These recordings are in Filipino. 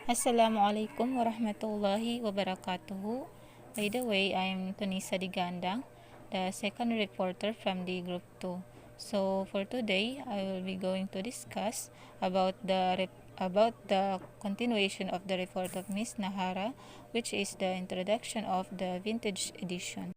Assalamualaikum warahmatullahi wabarakatuh. By the way, I'm Tunisa Digandang, the second reporter from the Group 2. So for today, I will be going to discuss about the continuation of the report of Miss Nahara, which is the introduction of the vintage edition.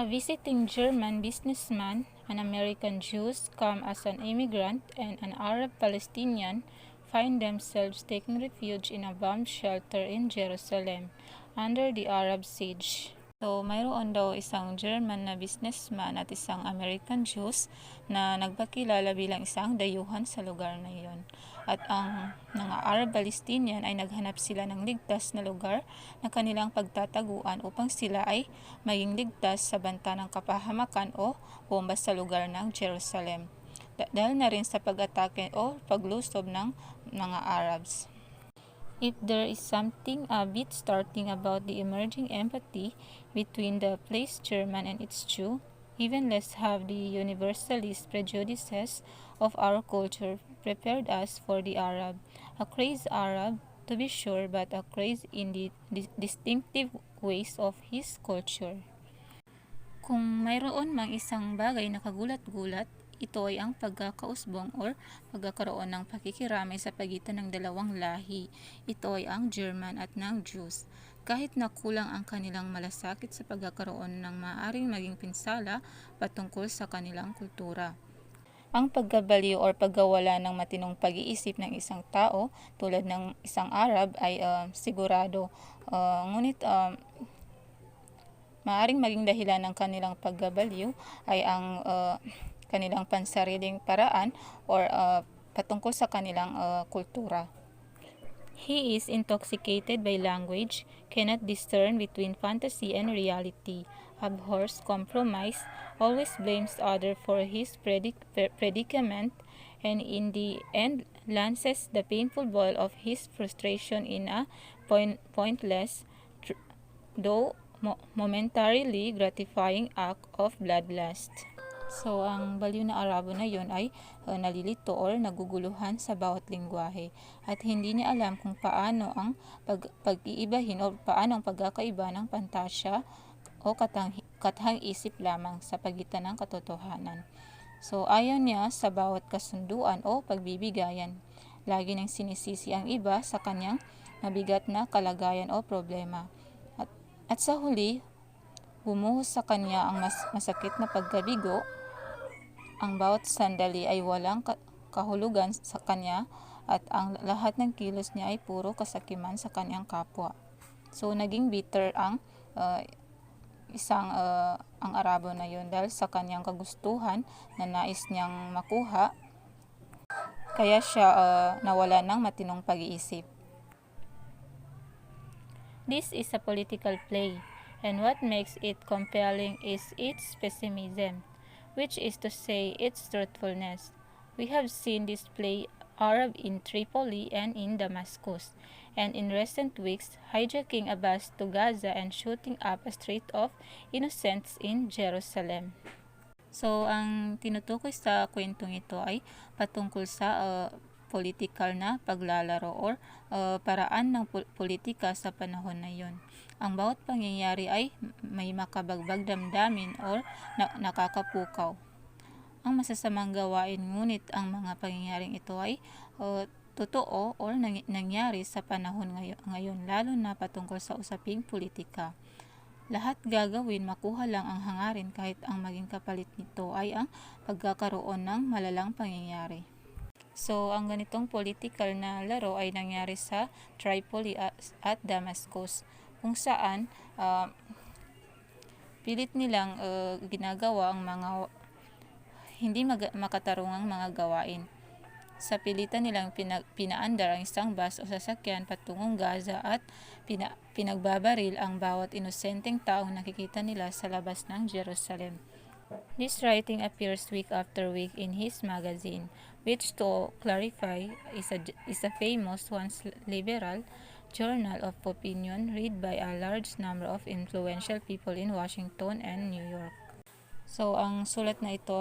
A visiting German businessman, an American Jew come as an immigrant, and an Arab Palestinian find themselves taking refuge in a bomb shelter in Jerusalem under the Arab siege. So, mayroon daw isang German na businessman at isang American Jews na nagpakilala bilang isang dayuhan sa lugar na iyon. At ang mga Arab-Palestinian ay naghanap sila ng ligtas na lugar na kanilang pagtataguan upang sila ay maging ligtas sa banta ng kapahamakan o bomba sa lugar ng Jerusalem. Dahil na rin sa pag-atake o paglusob ng mga Arabs. If there is something a bit startling about the emerging empathy between the placed German and its Jew, even less have the universalist prejudices of our culture prepared us for the Arab. A crazed Arab, to be sure, but a crazed in the distinctive ways of his culture. Kung mayroon mang isang bagay na kagulat-gulat, ito ay ang pagkakausbong or pagkakaroon ng pakikiramay sa pagitan ng dalawang lahi. Ito ay ang German at ng Jews. Kahit na kulang ang kanilang malasakit sa pagkakaroon ng maaaring maging pinsala patungkol sa kanilang kultura. Ang pagkabaliw or pagkawala ng matinong pag-iisip ng isang tao tulad ng isang Arab ay sigurado. Ngunit maaaring maging dahilan ng kanilang paggabaliw ay ang kanilang pansariling paraan or patungkol sa kanilang kultura. He is intoxicated by language, cannot discern between fantasy and reality, abhors compromise, always blames others for his predicament, and in the end lances the painful ball of his frustration in a pointless, though momentarily gratifying act of bloodlust. So, ang baliw na Arabo na yon ay nalilito or naguguluhan sa bawat lingwahe at hindi niya alam kung paano ang pag-iibahin o paano ang pagkakaiba ng pantasya o kathang-isip lamang sa pagitan ng katotohanan. So, ayaw niya sa bawat kasunduan o pagbibigayan. Lagi nang sinisisi ang iba sa kanyang mabigat na kalagayan o problema. At sa huli, bumuhos sa kanya ang masakit na pagkabigo. Ang bawat sandali ay walang kahulugan sa kanya at ang lahat ng kilos niya ay puro kasakiman sa kanyang kapwa. So, naging bitter ang ang Arabo na yun dahil sa kanyang kagustuhan na nais niyang makuha, kaya siya nawala ng matinong pag-iisip. This is a political play, and what makes it compelling is its pessimism, which is to say its truthfulness. We have seen this play Arab in Tripoli and in Damascus, and in recent weeks hijacking a bus to Gaza and shooting up a street of innocents in Jerusalem. So, ang tinutukoy sa kwentong ito ay patungkol sa political na paglalaro or paraan ng politika sa panahon na yon. Ang bawat pangyayari ay may makabagbag damdamin or nakakapukaw. Ang masasamang gawain, ngunit ang mga pangyayaring ito ay totoo or nangyari sa panahon ngayon, lalo na patungkol sa usaping politika. Lahat gagawin makuha lang ang hangarin kahit ang maging kapalit nito ay ang pagkakaroon ng malalang pangyayari. So, ang ganitong political na laro ay nangyari sa Tripoli at Damascus, kung saan pilit nilang ginagawa ang mga hindi makatarungang mga gawain. Sa pilitan nilang pinaandar ang isang bus o sasakyan patungong Gaza at pinagbabaril ang bawat inosenteng taong nakikita nila sa labas ng Jerusalem. This writing appears week after week in his magazine, which, to clarify, is a famous, once liberal, journal of opinion read by a large number of influential people in Washington and New York. So, ang sulat na ito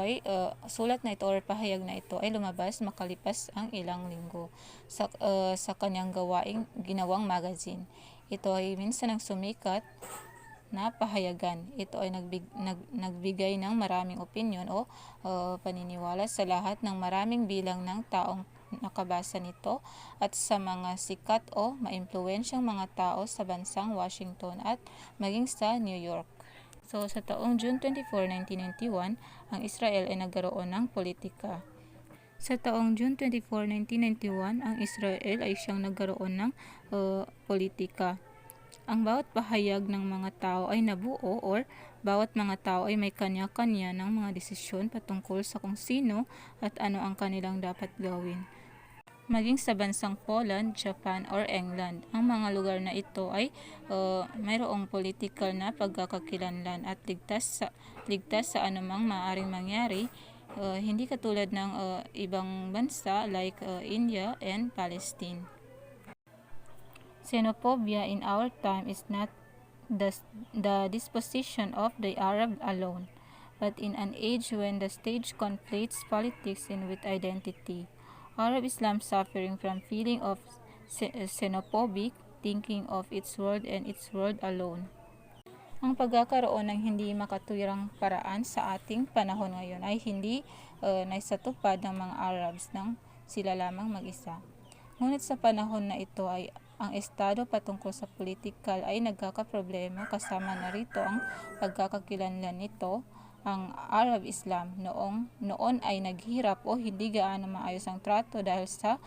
or pahayag na ito ay lumabas makalipas ang ilang linggo sa kanyang ginawang magazine. Ito ay minsan ang sumikat na pahayagan. Ito ay nagbigay ng maraming opinyon o paniniwala sa lahat ng maraming bilang ng taong nakabasa nito at sa mga sikat o maimpluwensyang mga tao sa bansang Washington at maging sa New York. So, sa taong June 24, 1991, ang Israel ay nagkaroon ng politika. Sa taong June 24, 1991, ang Israel ay siyang nagkaroon ng politika. Ang bawat pahayag ng mga tao ay nabuo or bawat mga tao ay may kanya-kanya ng mga desisyon patungkol sa kung sino at ano ang kanilang dapat gawin. Maging sa bansang Poland, Japan, or England, ang mga lugar na ito ay mayroong political na pagkakakilanlan at ligtas sa anumang maaaring mangyari, hindi katulad ng ibang bansa like India and Palestine. Xenophobia in our time is not the disposition of the Arab alone, but in an age when the stage conflates politics with identity. Arab Islam suffering from feeling of xenophobic thinking of its world and its world alone. Ang pagkakaroon ng hindi makatwirang paraan sa ating panahon ngayon ay hindi naisatupad ng mga Arabs nang sila lamang mag-isa. Ngunit sa panahon na ito ay ang estado patungkol sa politikal ay nagkakaproblema kasama na rito ang pagkakakilanlan nito. Ang Arab Islam noon ay naghirap o hindi gaano maayos ang trato dahil sa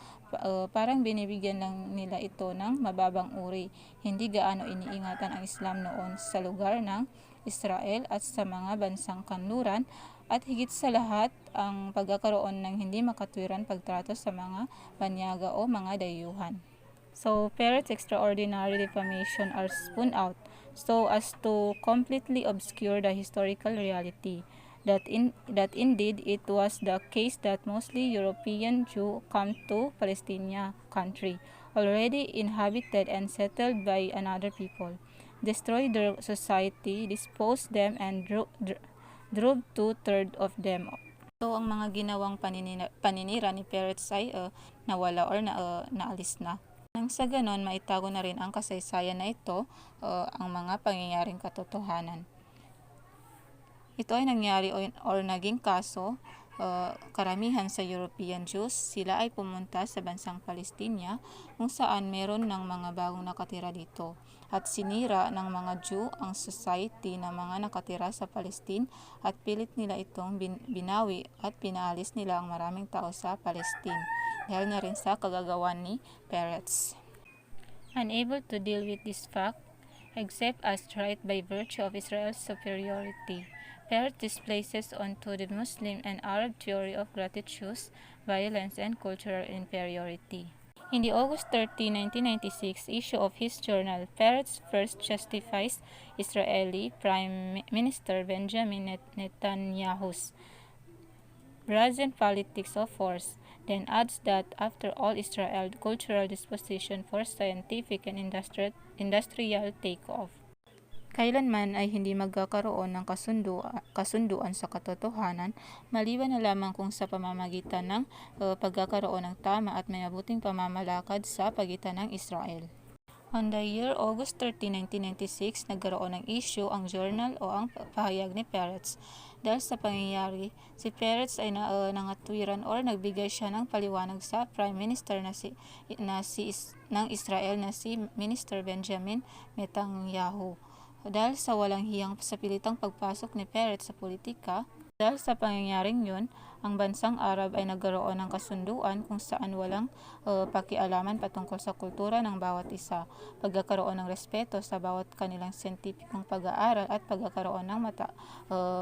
parang binibigyan lang nila ito ng mababang uri. Hindi gaano iniingatan ang Islam noon sa lugar ng Israel at sa mga bansang kanluran, at higit sa lahat ang pagkakaroon ng hindi makatwiran pagtrato sa mga banyaga o mga dayuhan. So, Peretz' extraordinary defamation are spun out so as to completely obscure the historical reality that indeed it was the case that mostly European Jews come to Palestinian country, already inhabited and settled by another people, destroyed their society, disposed them, and drove 2/3 of them. So, ang mga ginawang paninira ni Peretz ay nawala or naalis na. Nang sa ganon, maitago na rin ang kasaysayan na ito, ang mga pangyayaring katotohanan. Ito ay nangyari or naging kaso, karamihan sa European Jews, sila ay pumunta sa bansang Palestina kung saan meron ng mga bagong nakatira dito. At sinira ng mga Jew ang society ng mga nakatira sa Palestine at pilit nila itong binawi at pinaalis nila ang maraming tao sa Palestine. Dahil na rin sa kagagawan ni Peretz. Unable to deal with this fact, except as right by virtue of Israel's superiority, Peretz displaces onto the Muslim and Arab theory of gratuitous violence and cultural inferiority. In the August 30, 1996 issue of his journal, Peretz first justifies Israeli Prime Minister Benjamin Netanyahu's brazen politics of force, then adds that after all Israel's cultural disposition for scientific and industrial take-off, kailanman ay hindi magkakaroon ng kasunduan sa katotohanan, maliban na lamang kung sa pamamagitan ng pagkakaroon ng tama at mabuting pamamalakad sa pagitan ng Israel. On the year August 30, 1996, nagkaroon ng issue ang journal o ang pahayag ni Peretz. Dahil sa pangyayari, si Peretz ay nangatwiran or nagbigay siya ng paliwanag sa Prime Minister ng Israel na si Minister Benjamin Netanyahu. Dahil sa walang hiyang sa pilitang pagpasok ni Peretz sa politika, dahil sa pangyayaring yun, ang bansang Arab ay nagkaroon ng kasunduan kung saan walang pakialaman patungkol sa kultura ng bawat isa, pagkakaroon ng respeto sa bawat kanilang siyentipikong pag-aaral at pagkakaroon ng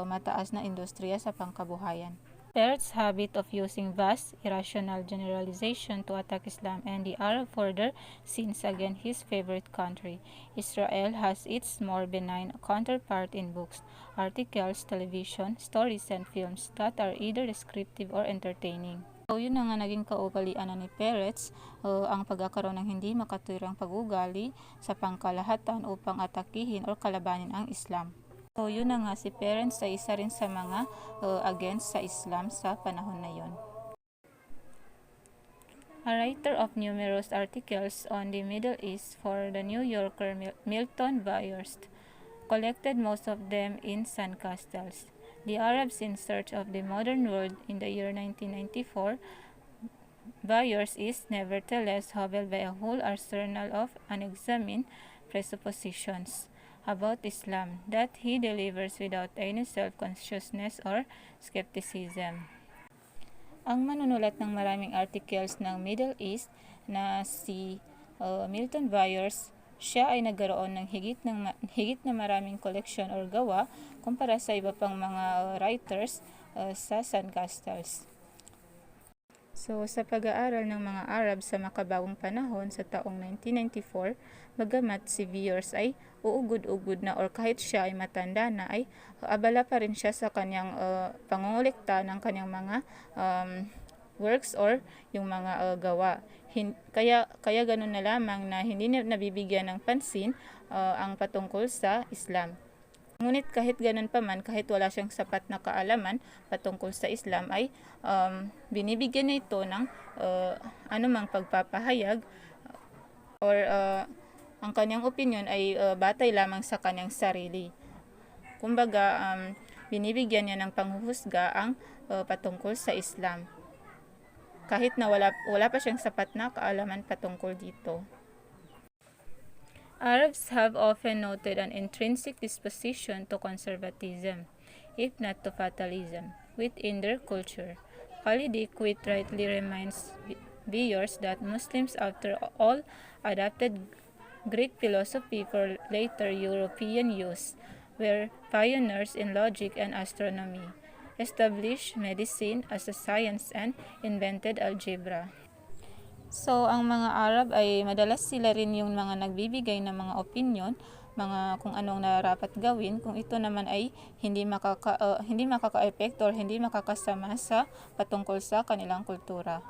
mataas na industriya sa pangkabuhayan. Peretz's habit of using vast, irrational generalization to attack Islam and the Arab for their sins against his favorite country, Israel, has its more benign counterpart in books, articles, television, stories, and films that are either descriptive or entertaining. So, yun na nga naging kaugalian ni Peretz, ang pagkakaroon ng hindi makatwirang pag-ugali sa pangkalahatan upang atakihin o kalabanin ang Islam. So yun na nga, si parents ay isa rin sa mga against sa Islam sa panahon na yon. A writer of numerous articles on the Middle East for the New Yorker, Milton Byers, collected most of them in sandcastles. The Arabs in Search of the Modern World in the year 1994, Byers is nevertheless hobbled by a whole arsenal of unexamined presuppositions about Islam that he delivers without any self-consciousness or skepticism. Ang manunulat ng maraming articles ng Middle East na si Milton Byers, siya ay nagkaroon ng higit na maraming koleksyon or gawa kumpara sa iba pang mga writers sa sandcastles. So, sa pag-aaral ng mga Arab sa makabagong panahon sa taong 1994, bagamat si Byers ay uugod-ugod na or kahit siya ay matanda na, ay abala pa rin siya sa kanyang pangungulekta ng kanyang mga works or yung mga gawa. Kaya ganun na lamang na hindi nabibigyan ng pansin ang patungkol sa Islam. Ngunit kahit ganun pa man, kahit wala siyang sapat na kaalaman patungkol sa Islam, ay binibigyan na ito ng anumang pagpapahayag or ang kanyang opinion ay batay lamang sa kanyang sarili. Kumbaga, binibigyan niya ng panghuhusga ang patungkol sa Islam. Kahit na wala pa siyang sapat na kaalaman patungkol dito. Arabs have often noted an intrinsic disposition to conservatism, if not to fatalism, within their culture. Khalidi quite rightly reminds Byers that Muslims, after all, adopted Greek philosophy for later European use, were pioneers in logic and astronomy, established medicine as a science, and invented algebra. So, ang mga Arab ay madalas sila rin yung mga nagbibigay ng mga opinion, mga kung anong narapat gawin, kung ito naman ay hindi makaka-epekto or hindi makakasama sa patungkol sa kanilang kultura.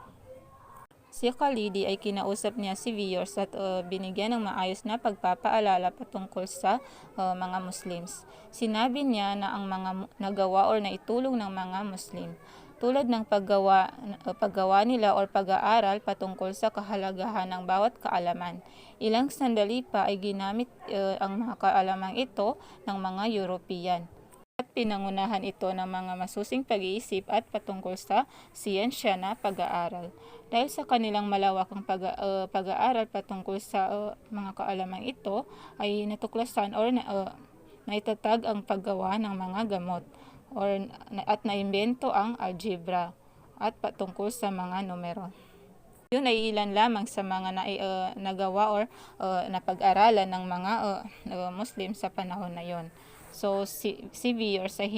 Si Khalidi ay kinausap niya si Byers at binigyan ng maayos na pagpapaalala patungkol sa mga Muslims. Sinabi niya na ang mga nagawa or naitulong ng mga Muslim, tulad ng paggawa nila o pag-aaral patungkol sa kahalagahan ng bawat kaalaman. Ilang sandali pa ay ginamit ang mga kaalamang ito ng mga European. At pinangunahan ito ng mga masusing pag-iisip at patungkol sa siyensya na pag-aaral. Dahil sa kanilang malawakang pag-aaral patungkol sa mga kaalamang ito, ay natuklasan or naitatag ang paggawa ng mga gamot at naimbento ang algebra at patungkol sa mga numero. Yun ay ilan lamang sa mga nagawa or napag-aralan ng mga Muslim sa panahon na yon. So si Byers ay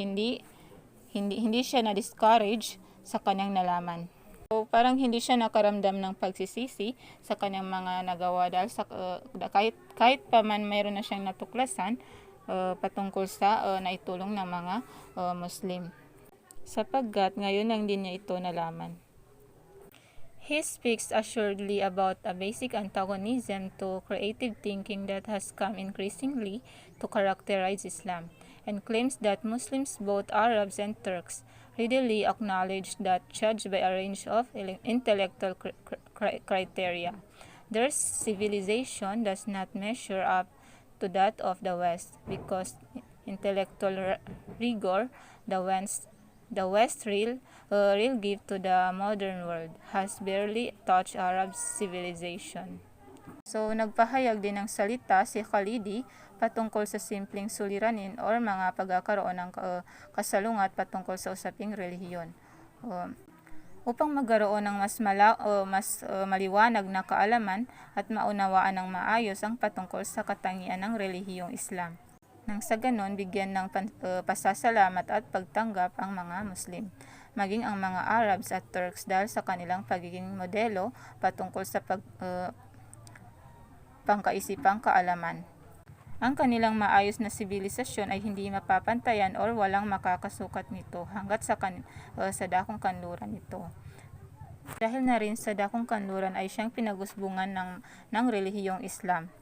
hindi siya na-discourage sa kanyang nalaman. So parang hindi siya nakaramdam ng pagsisisi sa kanyang mga nagawa dahil sa kahit pa man mayroon na siyang natuklasan patungkol sa naitulong ng mga Muslim, sapagkat ngayon lang din niya ito nalaman. He speaks assuredly about a basic antagonism to creative thinking that has come increasingly to characterize Islam, and claims that Muslims, both Arabs and Turks, readily acknowledge that, judged by a range of intellectual criteria, their civilization does not measure up to that of the West, because intellectual rigor the West real give to the modern world has barely touched Arab civilization. So nagpahayag din ng salita si Khalidi patungkol sa simpleng suliranin or mga pagkakaroon ng kasalungat patungkol sa usaping relihiyon. Upang magkaroon ng mas maliwanag na kaalaman at maunawaan ng maayos ang patungkol sa katangian ng relihiyong Islam. Nang sa ganon, bigyan ng pasasalamat at pagtanggap ang mga Muslim, maging ang mga Arabs at Turks dahil sa kanilang pagiging modelo patungkol sa pangkaisipang kaalaman. Ang kanilang maayos na sibilisasyon ay hindi mapapantayan or walang makakasukat nito hanggat sa dakong kanluran nito. Dahil na rin sa dakong kanluran ay siyang pinagusbungan ng relihiyong Islam.